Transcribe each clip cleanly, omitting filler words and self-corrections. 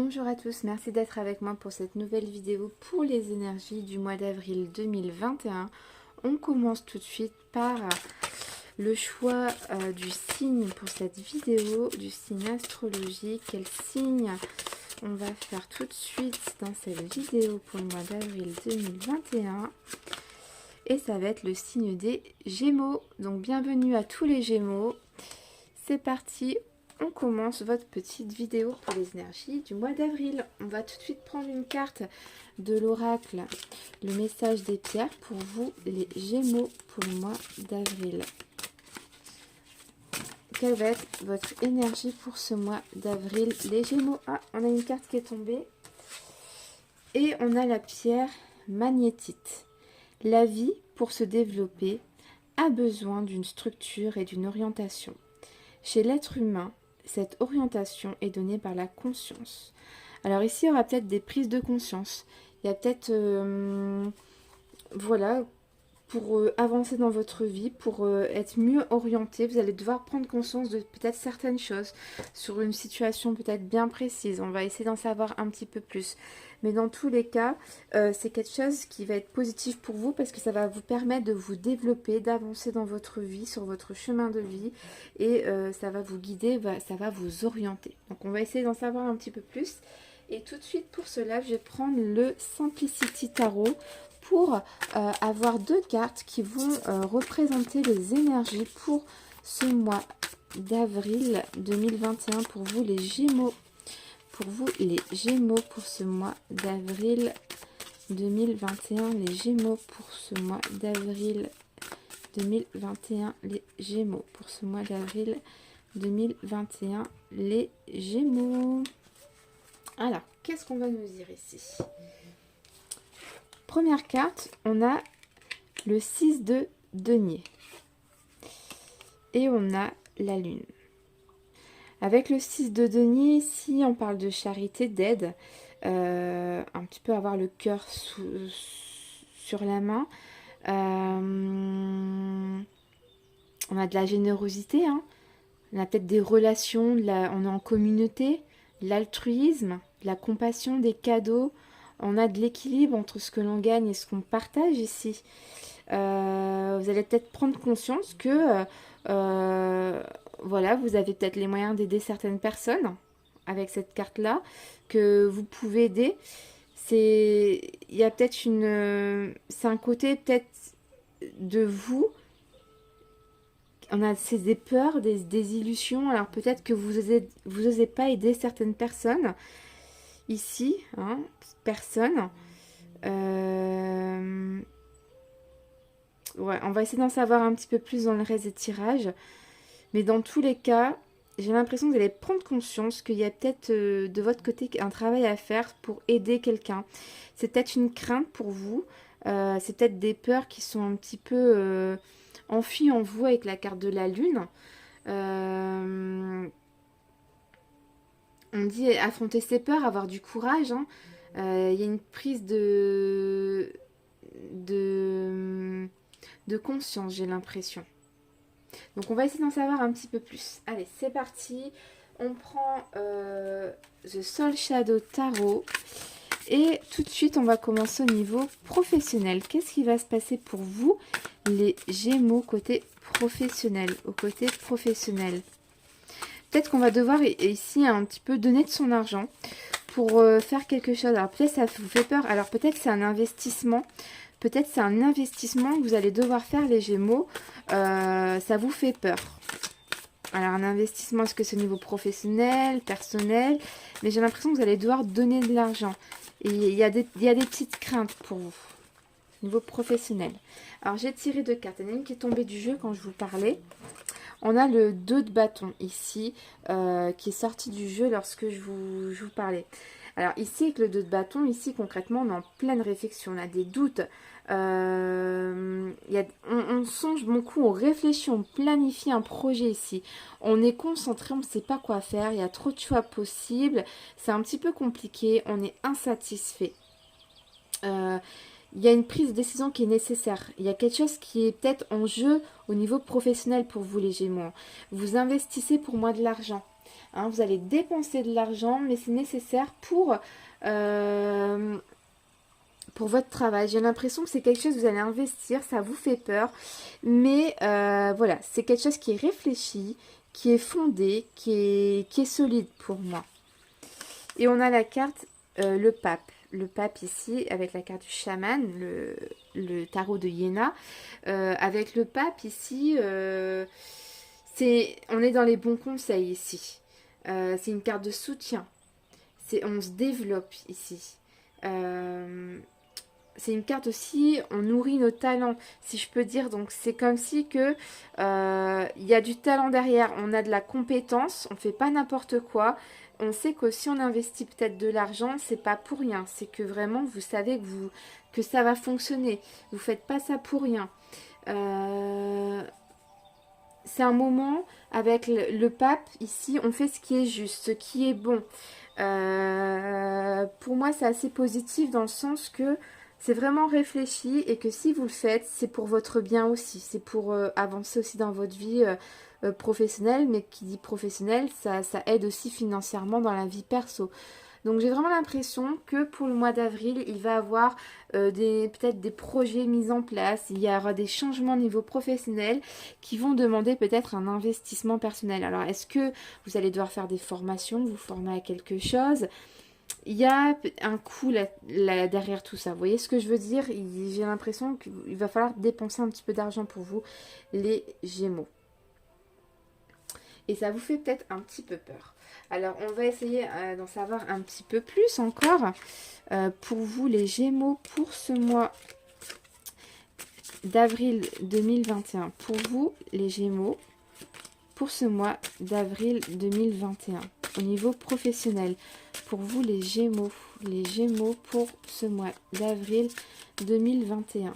Bonjour à tous, merci d'être avec moi pour cette nouvelle vidéo pour les énergies du mois d'avril 2021. On commence tout de suite par le choix du signe pour cette vidéo, du signe astrologique. Quel signe on va faire tout de suite dans cette vidéo pour le mois d'avril 2021? Et ça va être le signe des Gémeaux. Donc bienvenue à tous les Gémeaux. C'est parti, on commence votre petite vidéo pour les énergies du mois d'avril. On va tout de suite prendre une carte de l'oracle, le message des pierres pour vous les Gémeaux pour le mois d'avril. Quelle va être votre énergie pour ce mois d'avril, les Gémeaux? Ah, on a une carte qui est tombée. Et on a la pierre magnétite. La vie, pour se développer, a besoin d'une structure et d'une orientation. Chez l'être humain, cette orientation est donnée par la conscience. Alors ici, il y aura peut-être des prises de conscience. Il y a peut-être, voilà, pour avancer dans votre vie, pour être mieux orienté, vous allez devoir prendre conscience de peut-être certaines choses sur une situation peut-être bien précise. On va essayer d'en savoir un petit peu plus. Mais dans tous les cas, c'est quelque chose qui va être positif pour vous parce que ça va vous permettre de vous développer, d'avancer dans votre vie, sur votre chemin de vie. Et ça va vous guider, ça va vous orienter. Donc on va essayer d'en savoir un petit peu plus. Et tout de suite pour cela, je vais prendre le Simplicity Tarot pour avoir deux cartes qui vont représenter les énergies pour ce mois d'avril 2021 pour vous les Gémeaux. Pour vous les Gémeaux pour ce mois d'avril 2021, les Gémeaux pour ce mois d'avril 2021, les Gémeaux pour ce mois d'avril 2021, les Gémeaux. Alors, qu'est-ce qu'on va nous dire ici? Première carte, on a le 6 de denier. Et on a la lune. Avec le 6 de denier, ici, on parle de charité, d'aide. Un petit peu avoir le cœur sur la main. On a de la générosité. Hein. On a peut-être des relations, on est en communauté, l'altruisme, la compassion, des cadeaux. On a de l'équilibre entre ce que l'on gagne et ce qu'on partage ici. Vous allez peut-être prendre conscience que voilà, vous avez peut-être les moyens d'aider certaines personnes avec cette carte-là, que vous pouvez aider. Il y a peut-être c'est un côté peut-être de vous. C'est des peurs, des illusions. Alors peut-être que vous osez pas aider certaines personnes. Ici, hein, personne. Ouais, on va essayer d'en savoir un petit peu plus dans le reste des tirages. Mais dans tous les cas, j'ai l'impression que vous allez prendre conscience qu'il y a peut-être de votre côté un travail à faire pour aider quelqu'un. C'est peut-être une crainte pour vous. C'est peut-être des peurs qui sont un petit peu enfuies en vous avec la carte de la lune. On dit affronter ses peurs, avoir du courage. Hein. Il y a une prise de conscience, j'ai l'impression. Donc on va essayer d'en savoir un petit peu plus. Allez, c'est parti. On prend The Soul Shadow Tarot. Et tout de suite, on va commencer au niveau professionnel. Qu'est-ce qui va se passer pour vous, les Gémeaux, côté professionnel, au côté professionnel? Peut-être qu'on va devoir ici un petit peu donner de son argent pour faire quelque chose. Alors peut-être ça vous fait peur. Alors peut-être c'est un investissement. Peut-être c'est un investissement que vous allez devoir faire, les Gémeaux. Ça vous fait peur. Alors un investissement, est-ce que c'est au niveau professionnel, personnel? Mais j'ai l'impression que vous allez devoir donner de l'argent. Et il y a des petites craintes pour vous. Au niveau professionnel. Alors j'ai tiré deux cartes. Il y en a une qui est tombée du jeu quand je vous parlais. On a le 2 de bâton ici, qui est sorti du jeu lorsque je vous parlais. Alors ici, avec le 2 de bâton, ici concrètement, on est en pleine réflexion, on a des doutes. On songe beaucoup, on réfléchit, on planifie un projet ici. On est concentré, on ne sait pas quoi faire, il y a trop de choix possibles. C'est un petit peu compliqué, on est insatisfait. Il y a une prise de décision qui est nécessaire. Il y a quelque chose qui est peut-être en jeu au niveau professionnel pour vous, les Gémeaux. Vous investissez pour moi de l'argent. Hein, vous allez dépenser de l'argent, mais c'est nécessaire pour votre travail. J'ai l'impression que c'est quelque chose que vous allez investir, ça vous fait peur. Mais voilà, c'est quelque chose qui est réfléchi, qui est fondé, qui est solide pour moi. Et on a la carte le pape. Le pape ici, avec la carte du chaman, le tarot de Iéna. Avec le pape ici, on est dans les bons conseils ici. C'est une carte de soutien. On se développe ici. C'est une carte aussi, on nourrit nos talents, si je peux dire. Donc c'est comme si que il y a du talent derrière, on a de la compétence, on ne fait pas n'importe quoi. On sait que si on investit peut-être de l'argent, c'est pas pour rien. C'est que vraiment vous savez que ça va fonctionner. Vous faites pas ça pour rien. C'est un moment avec le pape ici, on fait ce qui est juste, ce qui est bon. Pour moi, c'est assez positif dans le sens que c'est vraiment réfléchi et que si vous le faites, c'est pour votre bien aussi. C'est pour avancer aussi dans votre vie professionnelle, mais qui dit professionnelle, ça aide aussi financièrement dans la vie perso. Donc j'ai vraiment l'impression que pour le mois d'avril, il va y avoir peut-être des projets mis en place, il y aura des changements au niveau professionnel qui vont demander peut-être un investissement personnel. Alors est-ce que vous allez devoir faire des formations, vous former à quelque chose? Il y a un coût là derrière tout ça. Vous voyez ce que je veux dire? J'ai l'impression qu'il va falloir dépenser un petit peu d'argent pour vous, les Gémeaux. Et ça vous fait peut-être un petit peu peur. Alors, on va essayer d'en savoir un petit peu plus encore pour vous, les Gémeaux, pour ce mois d'avril 2021. Pour vous, les Gémeaux, pour ce mois d'avril 2021. Au niveau professionnel, pour vous, les Gémeaux pour ce mois d'avril 2021.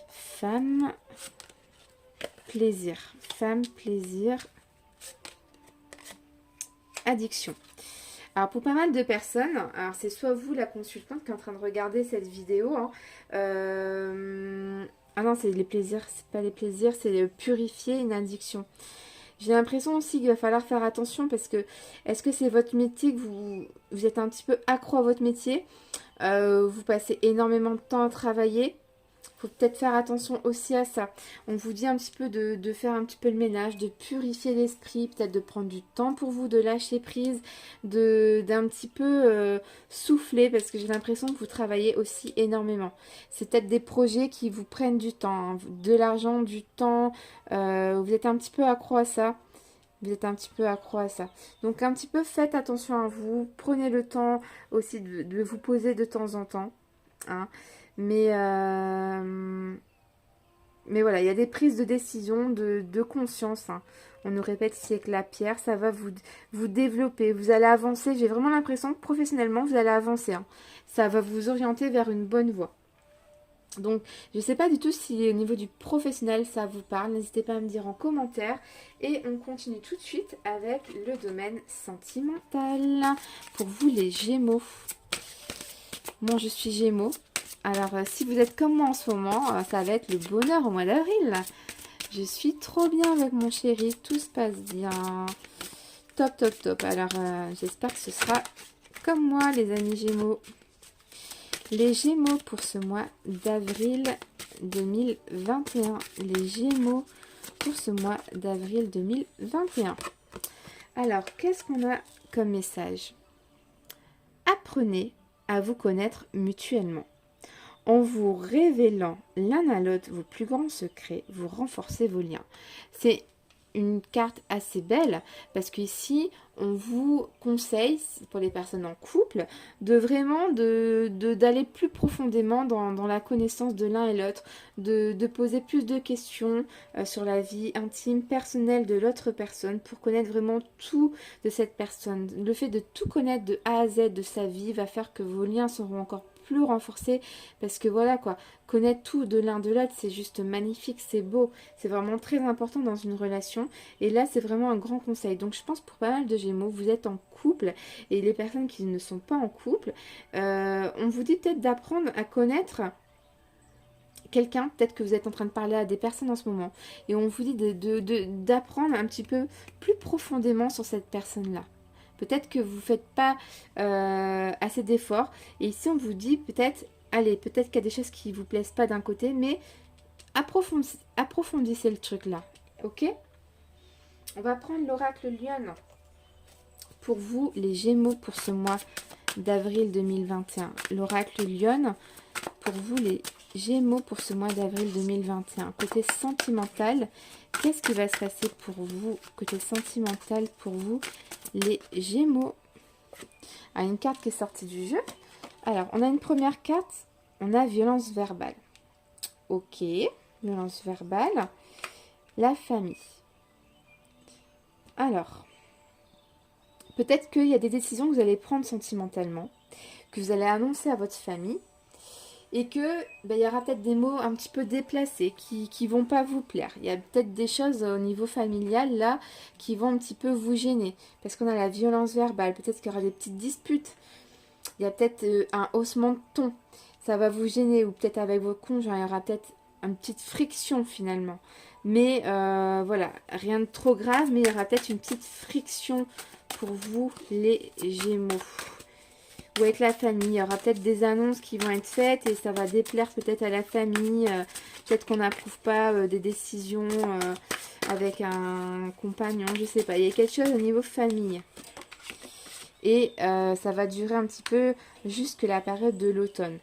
Femme, plaisir. Femme, plaisir, addiction. Alors pour pas mal de personnes, alors c'est soit vous la consultante qui est en train de regarder cette vidéo, hein, ah non c'est les plaisirs, c'est pas les plaisirs, c'est purifier une addiction. J'ai l'impression aussi qu'il va falloir faire attention parce que est-ce que c'est votre métier que vous êtes un petit peu accro à votre métier, vous passez énormément de temps à travailler. Faut peut-être faire attention aussi à ça. On vous dit un petit peu de faire un petit peu le ménage, de purifier l'esprit, peut-être de prendre du temps pour vous, de lâcher prise, d'un petit peu souffler parce que j'ai l'impression que vous travaillez aussi énormément. C'est peut-être des projets qui vous prennent du temps, hein, de l'argent, du temps. Vous êtes un petit peu accro à ça. Vous êtes un petit peu accro à ça. Donc un petit peu faites attention à vous. Prenez le temps aussi de vous poser de temps en temps. Hein. Mais voilà, il y a des prises de décision, de conscience. Hein. On nous répète ici avec la pierre, ça va vous développer. Vous allez avancer. J'ai vraiment l'impression que professionnellement, vous allez avancer. Hein. Ça va vous orienter vers une bonne voie. Donc, je ne sais pas du tout si au niveau du professionnel, ça vous parle. N'hésitez pas à me dire en commentaire. Et on continue tout de suite avec le domaine sentimental. Pour vous, les Gémeaux. Bon, je suis Gémeaux. Alors, si vous êtes comme moi en ce moment, ça va être le bonheur au mois d'avril. Je suis trop bien avec mon chéri. Tout se passe bien. Top, top, top. Alors, j'espère que ce sera comme moi, les amis Gémeaux. Les Gémeaux pour ce mois d'avril 2021. Les Gémeaux pour ce mois d'avril 2021. Alors, qu'est-ce qu'on a comme message? Apprenez à vous connaître mutuellement. En vous révélant l'un à l'autre vos plus grands secrets, vous renforcez vos liens. C'est une carte assez belle parce qu'ici, on vous conseille, pour les personnes en couple, de vraiment d'aller plus profondément dans la connaissance de l'un et l'autre, de poser plus de questions sur la vie intime, personnelle de l'autre personne pour connaître vraiment tout de cette personne. Le fait de tout connaître de A à Z de sa vie va faire que vos liens seront encore plus renforcés parce que voilà quoi, connaître tout de l'un de l'autre c'est juste magnifique, c'est beau, c'est vraiment très important dans une relation et là c'est vraiment un grand conseil. Donc je pense pour pas mal de Gémeaux, vous êtes en couple et les personnes qui ne sont pas en couple, on vous dit peut-être d'apprendre à connaître quelqu'un, peut-être que vous êtes en train de parler à des personnes en ce moment, et on vous dit d'apprendre un petit peu plus profondément sur cette personne-là. Peut-être que vous ne faites pas assez d'efforts, et ici on vous dit peut-être, allez, peut-être qu'il y a des choses qui ne vous plaisent pas d'un côté, mais approfondissez le truc là, ok? On va prendre l'oracle Lyon pour vous, les Gémeaux, pour ce mois d'avril 2021. L'oracle Lyon pour vous, les Gémeaux, pour ce mois d'avril 2021. Côté sentimental, qu'est-ce qui va se passer pour vous? Côté sentimental, pour vous, les Gémeaux. Ah, une carte qui est sortie du jeu. Alors, on a une première carte. On a violence verbale. Ok, violence verbale. La famille. Alors, peut-être qu'il y a des décisions que vous allez prendre sentimentalement, que vous allez annoncer à votre famille, et que il y aura peut-être des mots un petit peu déplacés qui vont pas vous plaire. Il y a peut-être des choses au niveau familial là qui vont un petit peu vous gêner, parce qu'on a la violence verbale, peut-être qu'il y aura des petites disputes, il y a peut-être un haussement de ton, ça va vous gêner, ou peut-être avec vos conjoints, il y aura peut-être une petite friction finalement. Mais voilà, rien de trop grave, mais il y aura peut-être une petite friction pour vous les Gémeaux. Ou avec la famille, il y aura peut-être des annonces qui vont être faites et ça va déplaire peut-être à la famille. Peut-être qu'on n'approuve pas des décisions avec un compagnon, je sais pas. Il y a quelque chose au niveau famille. Et ça va durer un petit peu jusque la période de l'automne.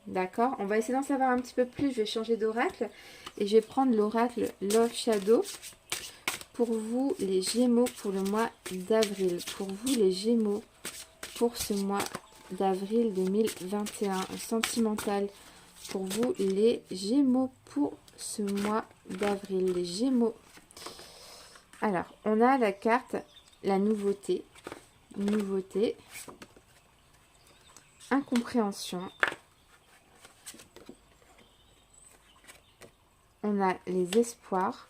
D'accord? On va essayer d'en savoir un petit peu plus. Je vais changer d'oracle et je vais prendre l'oracle Love Shadow pour vous les Gémeaux pour le mois d'avril. Pour vous les Gémeaux pour ce mois d'avril 2021. Sentimental pour vous les Gémeaux pour ce mois d'avril. Les Gémeaux. Alors, on a la carte, la nouveauté. Nouveauté. Incompréhension. On a les espoirs.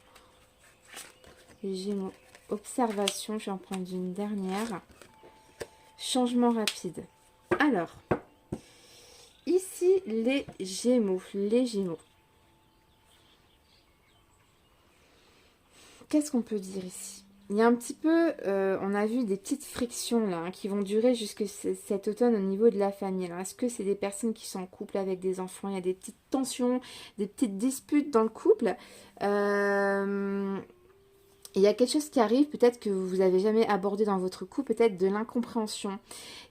Les Gémeaux. Observation. Je vais en prendre une dernière. Changement rapide. Alors, ici, les Gémeaux. Les Gémeaux. Qu'est-ce qu'on peut dire ici? Il y a un petit peu, on a vu des petites frictions là, qui vont durer jusque cet automne au niveau de la famille. Alors, est-ce que c'est des personnes qui sont en couple avec des enfants? Il y a des petites tensions, des petites disputes dans le couple. Il y a quelque chose qui arrive, peut-être que vous n'avez jamais abordé dans votre couple, peut-être de l'incompréhension.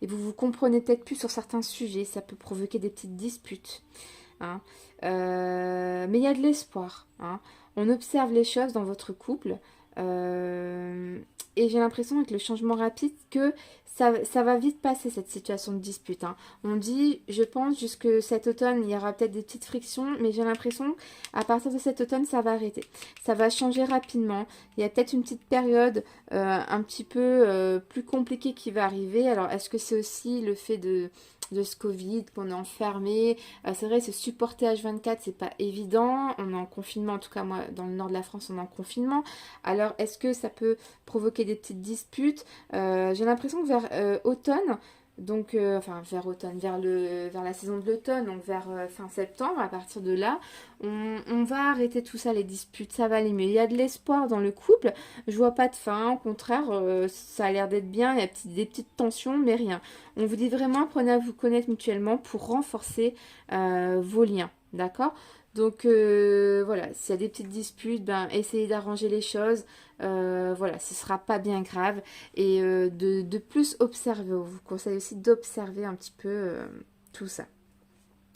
Et vous vous comprenez peut-être plus sur certains sujets, ça peut provoquer des petites disputes. Hein. Mais il y a de l'espoir. Hein. On observe les choses dans votre couple. Et j'ai l'impression avec le changement rapide que ça va vite passer cette situation de dispute. Hein. On dit, je pense, jusque cet automne, il y aura peut-être des petites frictions, mais j'ai l'impression à partir de cet automne, ça va arrêter. Ça va changer rapidement. Il y a peut-être une petite période un petit peu plus compliquée qui va arriver. Alors, est-ce que c'est aussi le fait de ce Covid, qu'on est enfermé? C'est vrai, se supporter H24, c'est pas évident. On est en confinement, en tout cas moi, dans le nord de la France, on est en confinement. Alors, est-ce que ça peut provoquer des petites disputes? J'ai l'impression que vers automne, donc enfin vers automne, vers la saison de l'automne, donc vers fin septembre, à partir de là, on va arrêter tout ça, les disputes, ça va aller mieux. Il y a de l'espoir dans le couple, je vois pas de fin, au contraire, ça a l'air d'être bien, il y a des petites tensions, mais rien. On vous dit vraiment, apprenez à vous connaître mutuellement pour renforcer vos liens, d'accord? Donc voilà, s'il y a des petites disputes, ben, essayez d'arranger les choses. Voilà, ce sera pas bien grave. Et de plus observer. On vous conseille aussi d'observer un petit peu tout ça.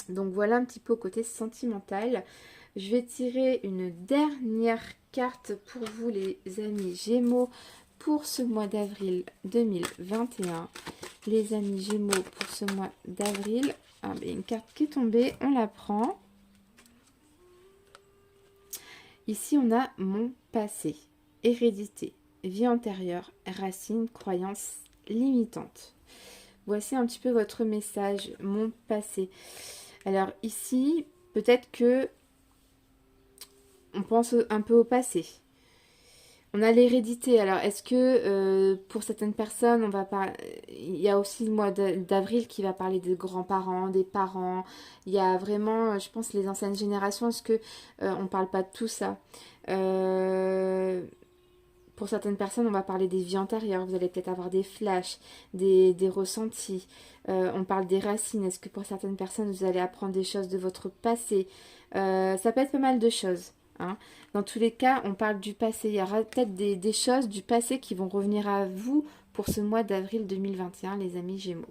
Donc voilà un petit peu au côté sentimental. Je vais tirer une dernière carte pour vous les amis Gémeaux pour ce mois d'avril 2021. Les amis Gémeaux pour ce mois d'avril. Ah, ben, une carte qui est tombée, on la prend. Ici, on a mon passé, hérédité, vie antérieure, racines, croyances limitantes. Voici un petit peu votre message, mon passé. Alors ici, peut-être que on pense un peu au passé. On a l'hérédité. Alors, est-ce que pour certaines personnes, on va pas. Il y a aussi le mois d'avril qui va parler des grands-parents, des parents. Il y a vraiment, je pense, les anciennes générations. Est-ce que on parle pas de tout ça? Euh, Pour certaines personnes, on va parler des vies antérieures. Vous allez peut-être avoir des flashs, des ressentis. On parle des racines. Est-ce que pour certaines personnes, vous allez apprendre des choses de votre passé? Ça peut être pas mal de choses, hein. Dans tous les cas, on parle du passé. Il y aura peut-être des choses du passé qui vont revenir à vous pour ce mois d'avril 2021, les amis Gémeaux.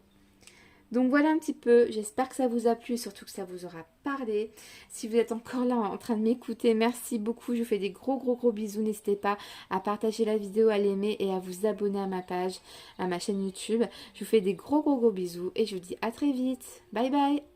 Donc voilà un petit peu, j'espère que ça vous a plu et surtout que ça vous aura parlé. Si vous êtes encore là en train de m'écouter, merci beaucoup, je vous fais des gros bisous. N'hésitez pas à partager la vidéo, à l'aimer et à vous abonner à ma page, à ma chaîne YouTube. Je vous fais des gros bisous et je vous dis à très vite. Bye bye.